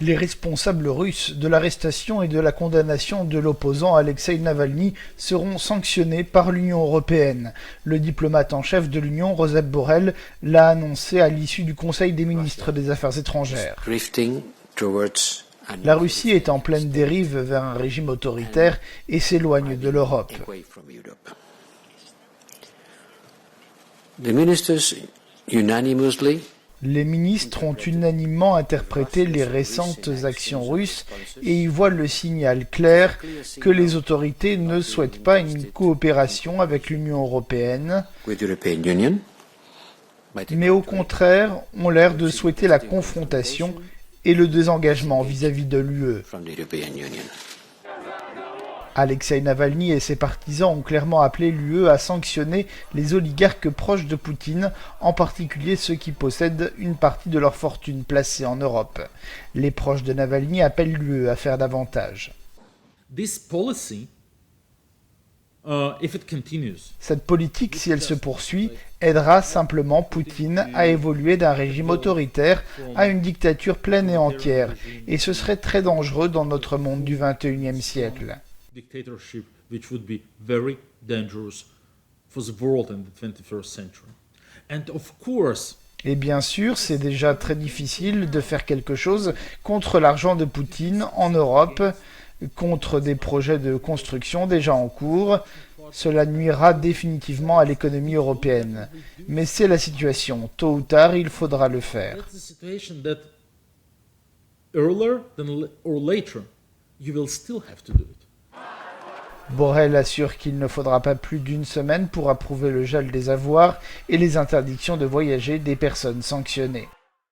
Les responsables russes de l'arrestation et de la condamnation de l'opposant Alexeï Navalny seront sanctionnés par l'Union européenne. Le diplomate en chef de l'Union, Josep Borrell, l'a annoncé à l'issue du Conseil des ministres des Affaires étrangères. La Russie est en pleine dérive vers un régime autoritaire et s'éloigne de l'Europe. Les ministres ont unanimement interprété les récentes actions russes et y voient le signal clair que les autorités ne souhaitent pas une coopération avec l'Union européenne, mais au contraire ont l'air de souhaiter la confrontation et le désengagement vis-à-vis de l'UE. Alexeï Navalny et ses partisans ont clairement appelé l'UE à sanctionner les oligarques proches de Poutine, en particulier ceux qui possèdent une partie de leur fortune placée en Europe. Les proches de Navalny appellent l'UE à faire davantage. Cette politique, si elle se poursuit, aidera simplement Poutine à évoluer d'un régime autoritaire à une dictature pleine et entière, et ce serait très dangereux dans notre monde du XXIe siècle. Dictatorship which would be very dangerous for the world in the 21st century. And of course, et bien sûr, c'est déjà très difficile de faire quelque chose contre l'argent de Poutine en Europe, contre des projets de construction déjà en cours. Cela nuira définitivement à l'économie européenne. Mais c'est la situation. Tôt ou tard, il faudra le faire. Borrell assure qu'il ne faudra pas plus d'une semaine pour approuver le gel des avoirs et les interdictions de voyager des personnes sanctionnées.